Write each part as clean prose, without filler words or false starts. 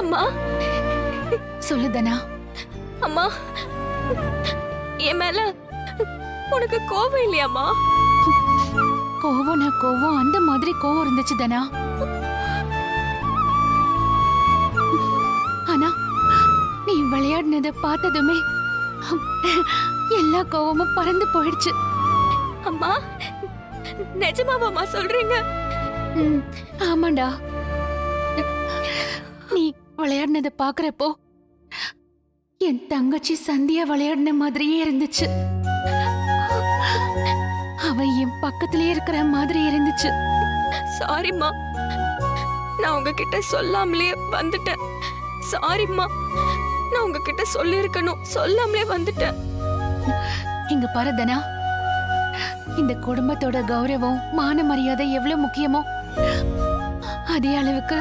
அம்மா சொல்லு தனா. அம்மா, என் மேல உனக்கு கோவம் இல்லையாம்மா? கோவம் அந்த மாதிரி கோவம் இருந்துச்சு தனா. ஆனா நீ விளையாடினத பார்த்ததுமே எல்லா கோவமும் பறந்து போயிடுச்சு. அம்மா, நிஜமாவாம்மா சொல்றீங்க? ஆமாண்டா. நீ விளையாடினத பாக்குறப்போ என் தங்கச்சி சந்தியா விளையாடின மாதிரியே இருந்துச்சு. அவ என் பக்கத்திலே இருக்கிற மாதிரி இருந்துச்சு. சாரிம்மா, நான் உங்ககிட்ட சொல்லாமலே வந்துட்டேன். சாரிம்மா, நான் உங்ககிட்ட சொல்லிருக்கணும், சொல்லாமலே வந்துட்டேன். இங்க பாரு தனா, இந்த குடும்பத்தோட கௌரவம் மான மரியாதை எவ்வளவு முக்கியமோ அதே அளவுக்கு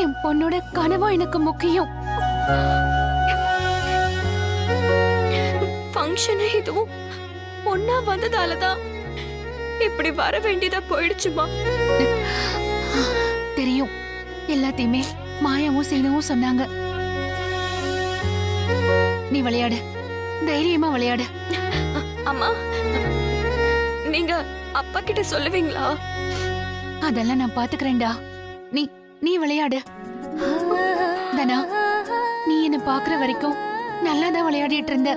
என் பொண்ணோட கனவும் எனக்கு முக்கியம். ஃபங்க்ஷன் இதுவும் ஒன்னா வந்ததாலதான் இப்படி வர வேண்டியதா போயிடுச்சுமா. தெரியும், எல்லாத்தையுமே மாயாவும் சீனவும் சொன்னாங்க. நீ விளையாடு, தைரியமா விளையாடு. அம்மா, நீங்க அப்பா கிட்ட சொல்லுவீங்களா? அதெல்லாம் நான் பாத்துக்கிறேன்டா. நீ நீ விளையாடு தனா. நீ என்ன பாக்குற வரைக்கும் நல்லாதான் விளையாடிட்டு இருந்த.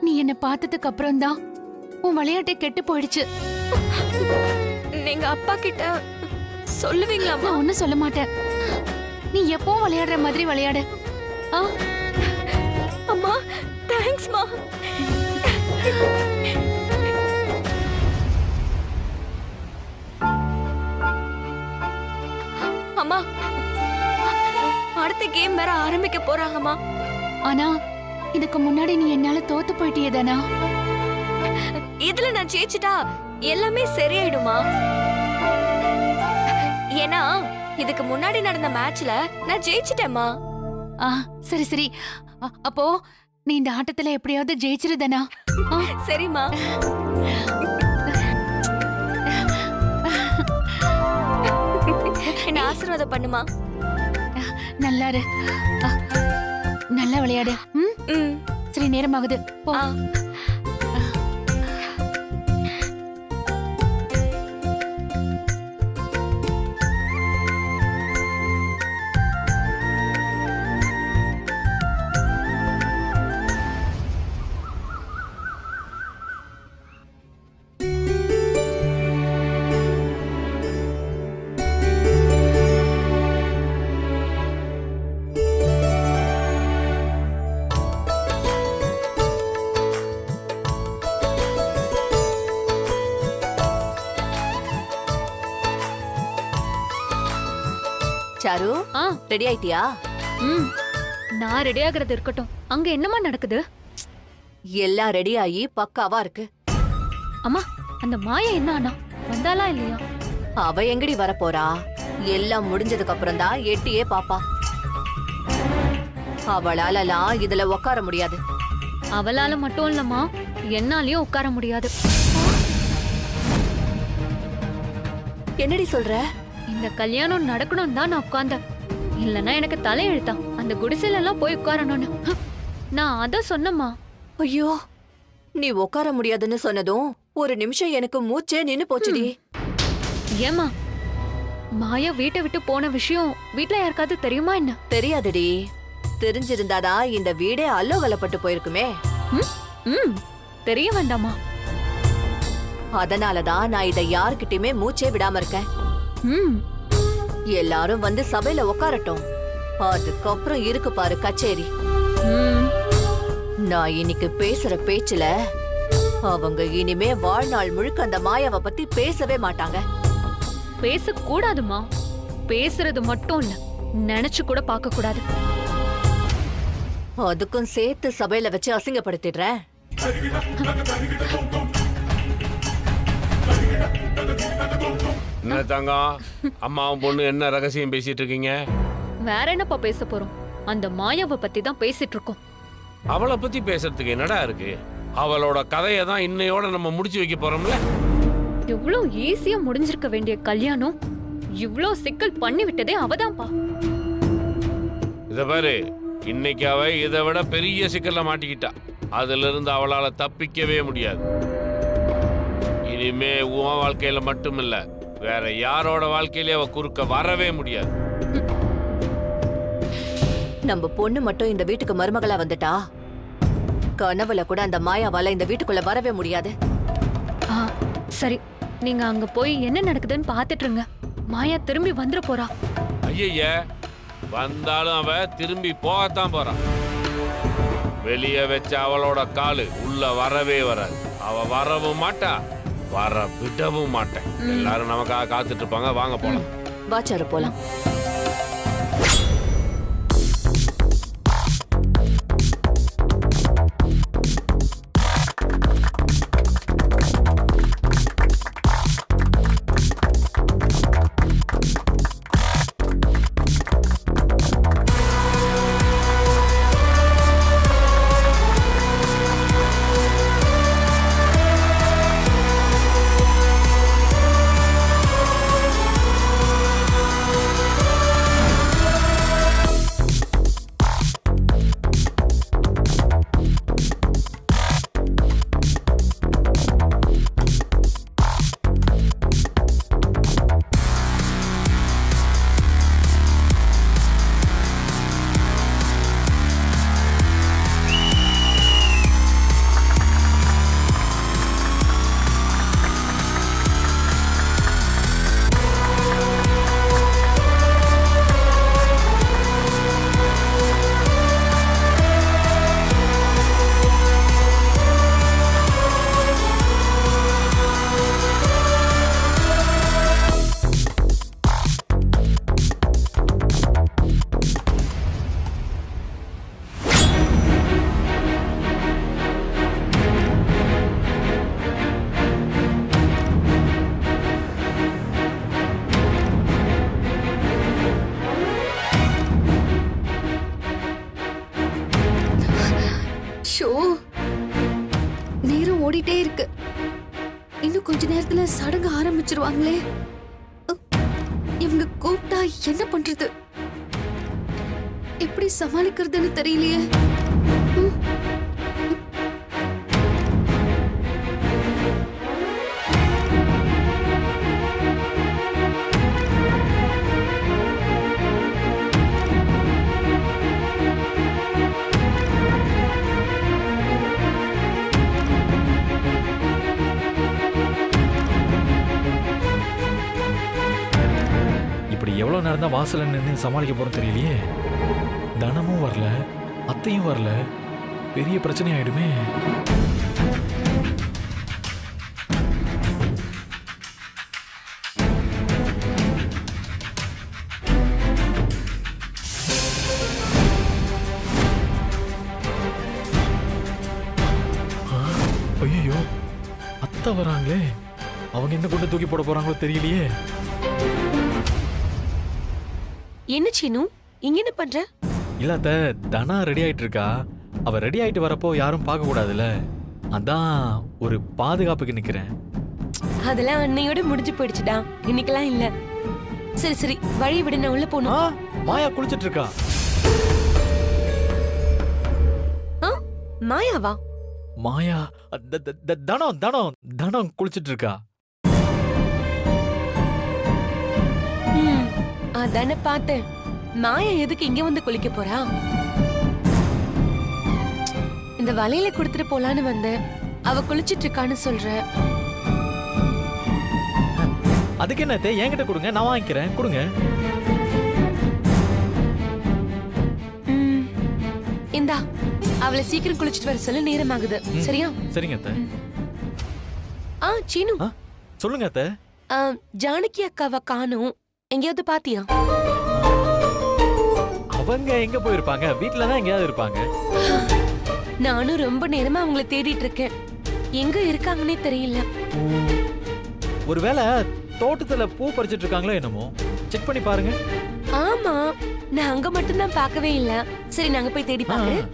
நீ என்ன பார்த்ததுக்கு அப்புறம் தான் உன் விளையாட்டை கெட்டு போயிடுச்சு. நீங்க அப்பா கிட்ட சொல்லுவீங்களா? நான் ஒண்ணும் சொல்ல மாட்டேன். நீ எப்பவும் விளையாடுற மாதிரி விளையாடு. அம்மா, தேங்க்ஸ்மா. அம்மா, அடுத்த கேம் வேற ஆரம்பிக்க போறாங்கம்மா. ஆனா இதுக்கு முன்னாடி நீ என்னால தோத்து போயிட்டியதானா? இதுல நான் ஜெயிச்சிட்டா எல்லாமே சரியாயிடுமா? ஏன்னா இதுக்கு முன்னாடி நடந்த மேட்ச்ல நான் ஜெயிச்சிட்டேம்மா. சரி சரி. அப்போ நீ இந்த ஆட்டத்துல எப்படியாவது ஜெயிச்சிருதனா? சரிம்மா. என்ன ஆசீர்வாதம் பண்ணுமா. நல்லா இரு, நல்லா விளையாடு. சரி, நேரமாகுது, போ. சாரு, ரெடி ஆயிட்டியா? நான் ரெடி ஆகிறது இருக்கட்டும், அங்க என்னமா நடக்குது? எல்லாம் ரெடி ஆகி பக்காவா இருக்கு. அம்மா, அந்த மாயா என்ன ஆனா? வந்தாளா இல்லையா? அவ எங்கடி வர போறா? எல்லாம் முடிஞ்சதுக்கு அப்புறம் தான் எட்டியே பாப்பா. அவளாலலாம் இதுல உட்கார முடியாது. அவளால மட்டும் இல்லம்மா, என்னாலயும் உட்கார முடியாது. என்னடி சொல்ற? இந்த கல்யாணம் நடக்கணும் தான் நான் உட்கார்ந்தேன். இல்லன்னா எனக்கு தலையெழுத்தா அந்த குடிசையில எல்லாம் போய் உட்காரணும்னு நான் அத சொன்னம்மா. ஐயோ, நீ உட்கார முடியாதுன்னு சொன்னதும் ஒரு நிமிஷம் எனக்கு மூச்சே நின்னு போச்சுடி. ஏமா, மாயா வீட்டை விட்டு போன விஷயம் வீட்ல யாருக்காவது தெரியுமா என்ன? தெரியாதுடி. தெரிஞ்சிருந்தாதான் இந்த வீடே அல்லோகலப்பட்டு போயிருக்குமே. தெரிய வேண்டாமா? அதனாலதான் நான் இதை யாருக்கிட்டயுமே மூச்சே விடாம இருக்கேன். எல்லாரும் வந்து சபையில உட்காரட்டும், அதுக்கப்புறம் இருக்கு பாரு கச்சேரி. நான் இன்னைக்கு பேசுற பேச்சுல அவங்க இனிமே வாழ்நாள் முழுக்க அந்த மாயாவை பத்தி பேசவே மாட்டாங்க. பேசக்கூடாதுமா. பேசுறது மட்டும் இல்ல, நினைச்சு கூட பார்க்க கூடாது. அதுக்கும் சேர்த்து சபையில வச்சு அசிங்கப்படுத்திடுறேன். என்ன தங்கம், அம்மாவும் பொண்ணு என்ன ரகசியம் பேசிட்டு இருக்கீங்க? வேற என்னப்பா பேச போறோம்? அந்த மாயாவை பத்தி தான் பேசிட்டு இருக்கோம். அவளை பத்தி பேசுறதுக்கு என்னடா இருக்கு? அவளோட கதையை தான் இன்னையோட நம்ம முடிச்சு வைக்க போறோம்ல. எவ்வளவு ஈஸியா முடிஞ்சிருக்க வேண்டிய கல்யாணம் இவ்ளோ சிக்கல் பண்ணி விட்டதே அவதான்ப்பா. இத பாரு, இன்னைக்கு அவ இதை விட பெரிய சிக்கல்ல மாட்டிக்கிட்டா. அதுல இருந்து அவளால தப்பிக்கவே முடியாது. இனிமே உன் வாழ்க்கையில மட்டும் இல்ல, வேற யாரோட வாழ்க்கையிலே அவ குறுக்க வரவே முடியாது. நம்ம பொண்ணு மட்டும் இந்த வீட்டுக்கு மருமகளா வந்துட்டா கனவுல கூட அந்த மாயாவால இந்த வீட்டுக்குள்ள வரவே முடியாது. ஆ, சரி, நீங்க அங்க போய் என்ன நடக்குதுன்னு பாத்துட்டு இருங்க. மாயா திரும்பி வந்துட போறா. ஐய, வந்தாலும் அவ திரும்பி போகத்தான் போறான். வெளியே வச்ச அவளோட காலு உள்ள வரவே வராது. அவ வரவும் மாட்டா, வர விடவும் மாட்டேன். எல்லாரும் நமக்காக காத்துட்டு இருப்பாங்க. வாங்க போலாம். வாச்சாரு போலாம். நேரம் ஓடிட்டே இருக்கு. இன்னும் கொஞ்ச நேரத்துல சடங்கு ஆரம்பிச்சிருவாங்களே. இவங்க கூப்பிட்டா என்ன பண்றது? எப்படி சமாளிக்கிறதுன்னு தெரியலையே. எவ்வளவு நேரம் தான் வாசல்ல நின்று சமாளிக்க போறோம் தெரியலையே. தனமும் வரல, அத்தையும் வரல, பெரிய பிரச்சனை ஆயிடுமே. ஐயோ, அத்தை வராங்களே. அவங்க என்ன கொண்டு தூக்கி போட போறாங்களோ தெரியலையே. என்ன சீனு, இங்க என்ன பண்ற? இல்ல அத்த, தனா ரெடி ஆயிட்டு இருக்கா. அவ ரெடி ஆயிட்டு வரப்போ யாரும் பார்க்க கூடாதுல்ல, அதான் ஒரு பாதுகாப்புக்கு நிக்கிறேன். அதெல்லாம் அன்னையோட முடிஞ்சு போயிடுச்சுடா, இன்னைக்கெல்லாம் இல்ல. சரி சரி, வழி விடு, நான் உள்ள போகணும். மாயா குளிச்சிட்டு இருக்கா. மாயாவா? மாயா தனம் தனம் தனம் குளிச்சிட்டு இருக்கா. அதானே பார்த்தேன். மாயா எதுக்கு இங்க வந்து குளிக்க போறா? இந்த வலையில கொடுத்துட்டு போலான்னு வந்தேன். அவ குளிச்சிட்டு இருக்கான்னு சொல்ற. அதுக்கு என்ன, என்கிட்ட கொடுங்க, நான் வாங்கிக்கிறேன். கொடுங்க. இந்தா, அவளை சீக்கிரம் குளிச்சிட்டு வர சொல்ல, நேரம் ஆகுது. சரியா? சரிங்க அத்தை. சீனு, சொல்லுங்க அத்தை. ஜானகி அக்காவை காணோம், எங்கேயாவது பாத்தியா? அவங்க எங்க போயிருப்பாங்க? வீட்டுலதான் எங்கேயாவது இருப்பாங்க. நானும் ரொம்ப நேரமா அவங்களை தேடிட்டு இருக்கேன். எங்க இருக்காங்கன்னே தெரியல. ஒருவேளை தோட்டத்துல பூ பறிச்சிட்டு இருக்காங்களோ என்னமோ, செக் பண்ணி பாருங்க. ஆமா, நான் அங்க மட்டும் தான் பார்க்கவே இல்ல. சரி, நாங்க போய் தேடி பாக்குறேன்.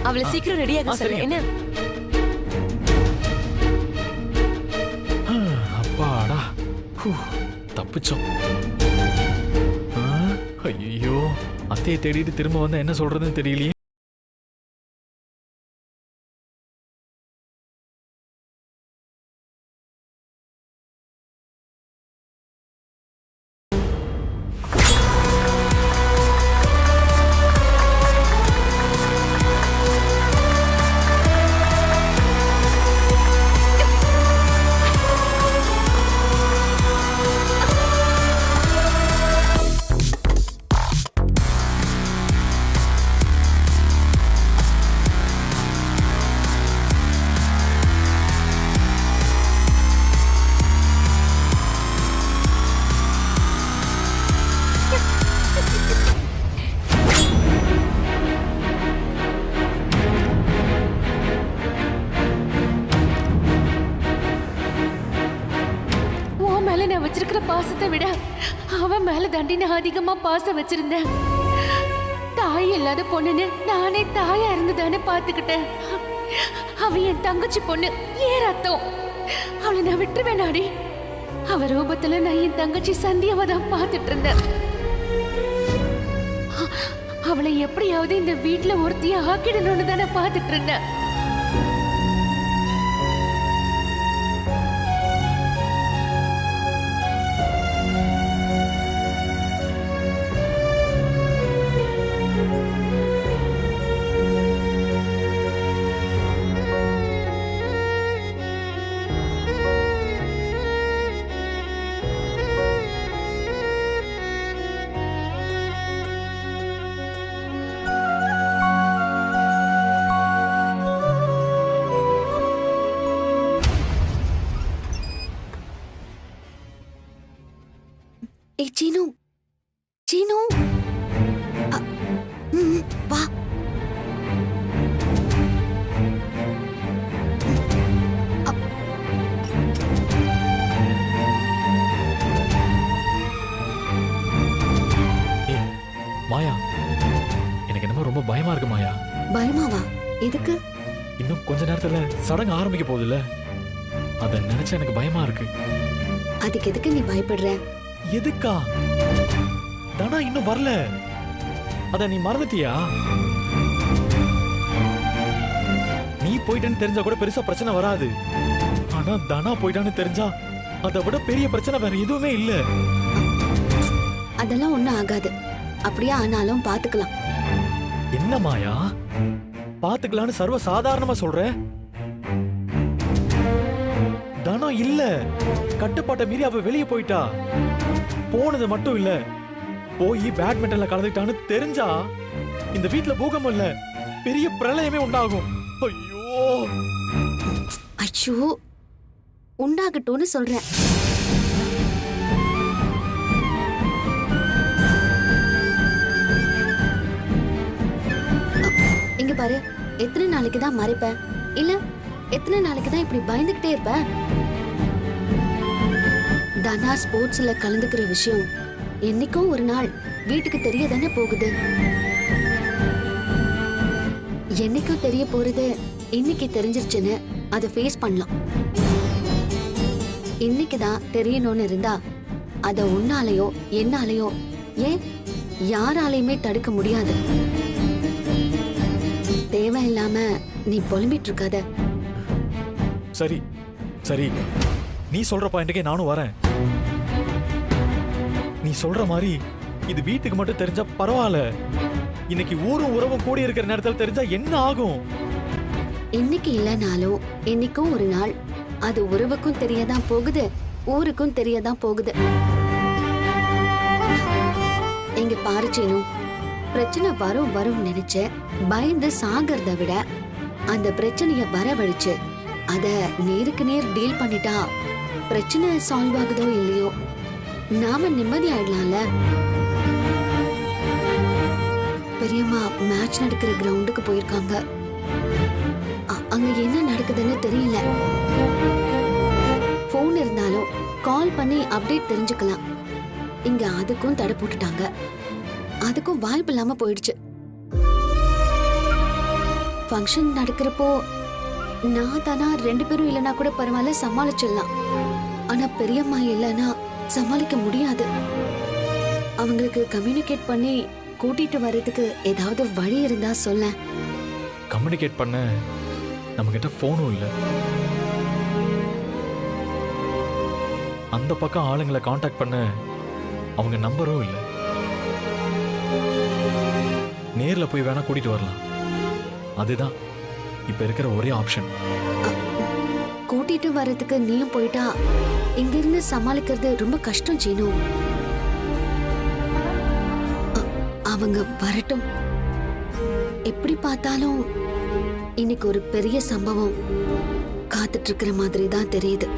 அவளை சீக்கிரம் ரெடியாக சொல்லுங்க. என்ன? அப்பாடா, தப்பிச்சோம். அத்தையை தேடிட்டு திரும்ப வந்தா என்ன சொல்றதுன்னு தெரியலையே. உன் மேல நான் வச்சிருக்கிற பாசத்தை விட அவன் மேல தாண்டி நான் அதிகமா பாசம் வச்சிருந்தேன். தாய் இல்லாத பொண்ணுன்னு நானே தாயா இருந்துதானே பாத்துக்கிட்டேன். அவ என் தங்கச்சி பொண்ணு, ஏன் ரத்தம். அவளை நான் விட்டுருவேனாடி. அவ ரூபத்துல நான் என் தங்கச்சி சந்தியாவை தான் பாத்துட்டு இருந்தேன். அவளை எப்படியாவது இந்த வீட்டுல ஒருத்திய ஆக்கிடணும்னு தானே பாத்துட்டு இருந்தேன். ஏய் சீனு, சீனு, வா. ஏய் மாயா, எனக்கு என்னமோ ரொம்ப பயமா இருக்கு மாயா. பயமாவா? எதுக்கு? இன்னும் கொஞ்ச நேரத்துல சடங்கு ஆரம்பிக்க போகுதுல்ல, அத நினைச்சா எனக்கு பயமா இருக்கு. அதுக்கு எதுக்கு நீ பயப்படுற? எதுக்கா? தனா இன்னும் வரல. அத நீ மறந்துட்டியா? நீ போயிட்டேன்னு தெரிஞ்சா கூட பெருசா பிரச்சனை வராது. ஆனா தனா போயிட்டான்னு தெரிஞ்சா அதை விட பெரிய பிரச்சனை வேற எதுவுமே இல்ல. அதெல்லாம் ஒண்ணும் ஆகாது. அப்படியே ஆனாலும் பாத்துக்கலாம். என்ன மாயா, பாத்துக்கலான்னு சர்வ சாதாரணமா சொல்ற? தனா இல்ல, கட்டுப்பாட்டை மீறி அவ வெளியே போயிட்டா. போனது மட்டும் இல்ல, போய் பேட்மிண்டன்ல கலந்துட்டான்னு தெரிஞ்சா இந்த வீட்டுல பூகம்பம் இல்ல, பெரிய பிரளயமே உண்டாகும். ஐயோ ஐயோ, உண்டாகட்டும்னு சொல்றேன். இங்க பாரு, எத்தனை நாளைக்கு தான் மறைப்ப? இல்ல எத்தனை நாளைக்கு தான் இப்படி பயந்துகிட்டே இருப்ப? தனா ஸ்போர்ட்ஸ்ல கலந்துக்கிற விஷயம் என்னைக்கும் ஒரு நாள் வீட்டுக்கு தெரிய தானே போகுது. என்னைக்கும் தெரிய போறது இன்னைக்கு தெரிஞ்சிருச்சுன்னு அதை ஃபேஸ் பண்ணலாம். இன்னைக்குதான் தெரியணும்னு இருந்தா அத உன்னாலேயோ என்னாலேயோ ஏன் யாராலையுமே தடுக்க முடியாது. தேவையில்லாம நீ புலம்பிட்டு இருக்காத. சரி சரி, நீ சொல்ற பாயிண்ட்டுக்கே நானும் வரேன். நீ சொல்ற மாதிரி இது வீட்டுக்கு மட்டும் தெரிஞ்சா பரவாயில்ல, இன்னைக்கு ஊரும் உறவும் கூடி இருக்கிற நேரத்தில் தெரிஞ்சா என்ன ஆகும்? இன்னைக்கு இல்லைனாலும் இன்னைக்கும் ஒரு நாள் அது உறவுக்கும் தெரியதான் போகுது, ஊருக்கும் தெரியதான் போகுது. இங்க பாரு சீனு, பிரச்சனை வரும் வரும் நினைச்சு பயந்து சாகிறத விட அந்த பிரச்சனைய வரவழைச்சு அத நேருக்கு நேர் டீல் பண்ணிட்டா பிரச்சனை சால்வ் ஆகுதோ இல்லையோ நாம நிம்மதி ஆயிடலாம்ல. பெரியம்மா மேட்ச் நடக்கிற கிரவுண்டுக்கு போயிருக்காங்க. அங்க என்ன நடக்குதுன்னு தெரியல. போன் இருந்தாலும் கால் பண்ணி அப்டேட் தெரிஞ்சுக்கலாம். இங்க அதுக்கும் தடை போட்டுட்டாங்க. அதுக்கும் வாய்ப்பு இல்லாம போயிடுச்சு. ஃபங்க்ஷன் நடக்கிறப்போ நான் தானா 2 பேரும் இல்லைன்னா கூட பரவாயில்ல, சமாளிச்சிடலாம். ஆனா பெரியம்மா இல்லைன்னா சமாளிக்க முடியாது. அவங்களுக்கு கம்யூனிகேட் பண்ணி கூட்டிட்டு வர்றதுக்கு ஏதாவது வழி இருந்தா சொல்ல. கம்யூனிகேட் பண்ண நம்ம கிட்ட போனும் இல்ல. அந்த பக்கம் ஆளுங்களை காண்டாக்ட் பண்ண அவங்க நம்பரும் இல்ல. நேர்ல போய் வேணா கூட்டிட்டு வரலாம். அதுதான் இப்ப இருக்கிற ஒரே ஆப்ஷன். கூட்டிட்டு வர்றதுக்கு நீயும் போயிட்டா இங்க இருந்து சமாளிக்கிறது ரொம்ப கஷ்டம் சீனு. அவங்க வரட்டும். எப்படி பார்த்தாலும் இன்னைக்கு ஒரு பெரிய சம்பவம் காத்துட்டு இருக்கிற மாதிரி தான் தெரியுது.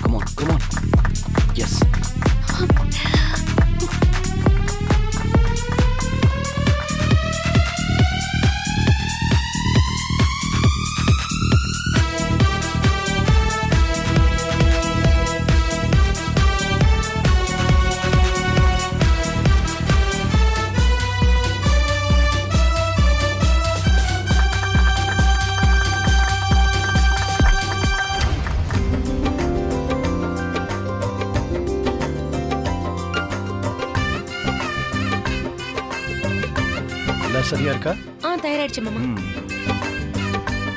Come on, come on. Yes. எல்லாம் சரியா இருக்கா? தயாராயிடுச்சு மாமா.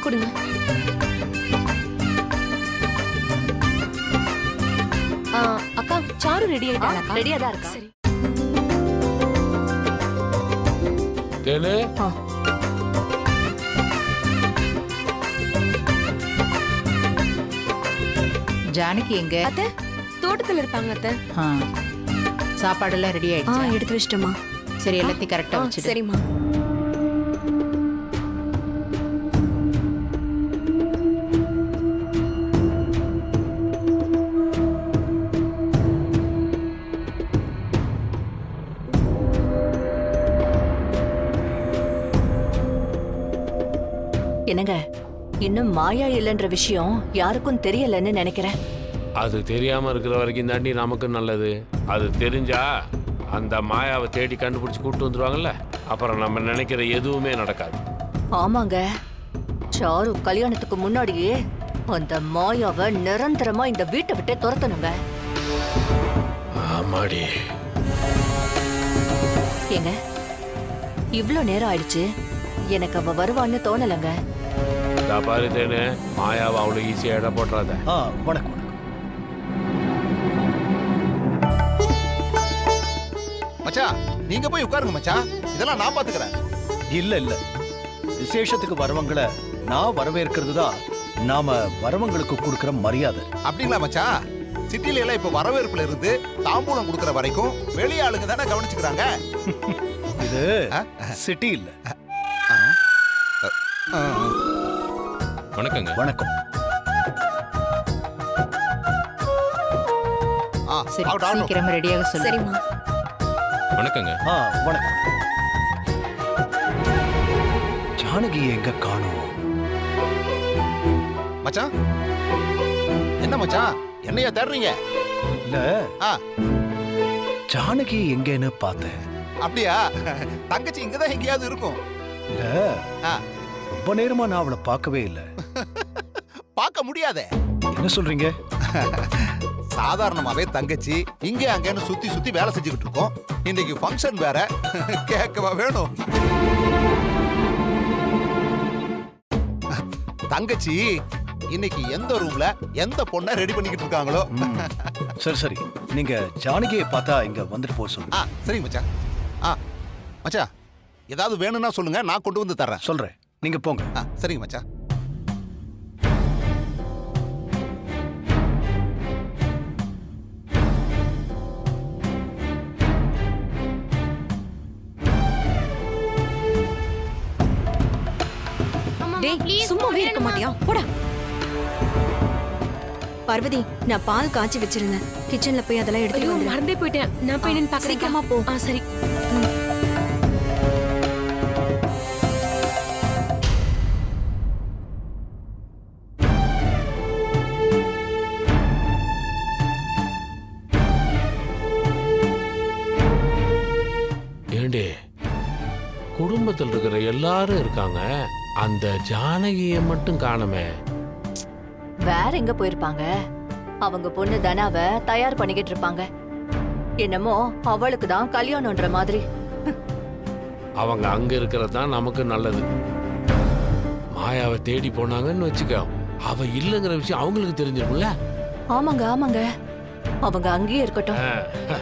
கொடுங்க. அக்கா சாரு ரெடி ஆயிட்டாளா? ரெடியா தான் இருக்கா? சரி. தேனு ஜானகி எங்க? அத்தை தோட்டத்துல இருப்பாங்க அத்தை. சாப்பாடெல்லாம் ரெடி ஆயிடுச்சா? எடுத்து வச்சிட்டோமா? சரி, எல்லாத்தையும் கரெக்டா வச்சிடு. சரிம்மா. என்னங்க, இன்னும் மாயா இல்லைன்ற விஷயம் யாருக்கும் தெரியலன்னு நினைக்கிறேன். அது தெரியாம இருக்கிற வரைக்கும் தாண்டி நமக்கு நல்லது. அது தெரிஞ்சா அந்த மாயாவை தேடி கண்டுபிடிச்சு கூட்டு வந்துருவாங்கல்ல, அப்புறம் நம்ம நினைக்கிற எதுவுமே நடக்காது. ஆமாங்க, சாரு கல்யாணத்துக்கு முன்னாடியே அந்த மாயாவை நிரந்தரமா இந்த வீட்டை விட்டே துரத்தணுங்க. ஆமாடி. ஏங்க, இவ்ளோ நேரம் ஆயிடுச்சு, எனக்கு அவ வருவான்னு தோணலங்க. பாரு தேனு, மாயாவை அவ்வளோ ஈஸியா இட போட்டுறாத. வணக்கம். மச்சான், நீங்க போய் உட்காருங்க மச்சான், இதெல்லாம் நான் பாத்துக்கிறேன். இல்ல இல்ல, விசேஷத்துக்கு வரவங்களை நான் வரவேற்கிறது தான் நாம வரவங்களுக்கு கொடுக்கிற மரியாதை. அப்படிங்களா மச்சான்? சிட்டில எல்லாம் இப்ப வரவேற்புல இருந்து தாம்பூலம் கொடுக்கற வரைக்கும் வெளி ஆளுங்க தானே கவனிச்சுக்கிறாங்க. இது சிட்டி இல்ல. வணக்கங்க. வணக்கம். சரி, சீக்கிரமா ரெடியாக சொல்லு. சரிம்மா. வணக்கங்க. வணக்கம். ஜானகி எங்க காணோம்? மச்சான், என்ன மச்சான், என்னையா தேடுறீங்க? இல்ல, ஜானகி எங்கன்னு பார்த்தேன். அப்படியா? தங்கச்சி இங்கதான் எங்கேயாவது இருக்கும். இல்ல, ரொம்ப நேரமா நான் அவளை பார்க்கவே இல்ல. பார்க்க முடியாதே. என்ன சொல்றீங்க? சாதாரணமாவே தங்கச்சி இங்க அங்கன்னு சுத்தி சுத்தி வேலை செஞ்சுக்கிட்டு இருக்கோம். இன்னைக்கு ஃபங்க்ஷன் வேற, கேட்கவா வேணும்? தங்கச்சி இன்னைக்கு எந்த ரூம்ல எந்த பொண்ணை ரெடி பண்ணிக்கிட்டு இருக்காங்களோ. சரி சரி, நீங்க ஜானகியை பார்த்தா இங்க வந்துட்டு போக சொல்லுங்க. சரிங்க மச்சான். மச்சான், ஏதாவது வேணும்னா சொல்லுங்க, நான் கொண்டு வந்து தர்றேன். சொல்றேன், நீங்க போங்க. சரிங்க மச்சான். டேய் சும்மாவே இருக்க மாட்டியா போடா. பார்வதி, நான் பால் காய்ச்சி வச்சிருந்தேன். கிச்சன்ல போய் அதெல்லாம் எடுத்துட்டு வந்து. மறந்தே போயிட்டேன். நான் போய் என்னன்னு பாக்குறேன். சீக்கிரமா போ. சரி. ஏண்டே, குடும்பத்தில் இருக்கிற எல்லாரும் இருக்காங்க, அந்த ஜானகியை மட்டும் காணுமே. வேற எங்க போயிருப்பாங்க? அவங்க பொண்ணு தனாவ தயார் பண்ணிக்கிட்டு இருப்பாங்க. என்னமோ அவளுக்கு தான் கல்யாணம்ன்ற மாதிரி. அவங்க அங்க இருக்கிறது தான் நமக்கு நல்லது. மாயாவை தேடி போனாங்கன்னு வச்சுக்க, அவ இல்லைங்கிற விஷயம் அவங்களுக்கு தெரிஞ்சிருக்கும்ல. ஆமாங்க ஆமாங்க, அவங்க அங்கேயே இருக்கட்டும். ஆ.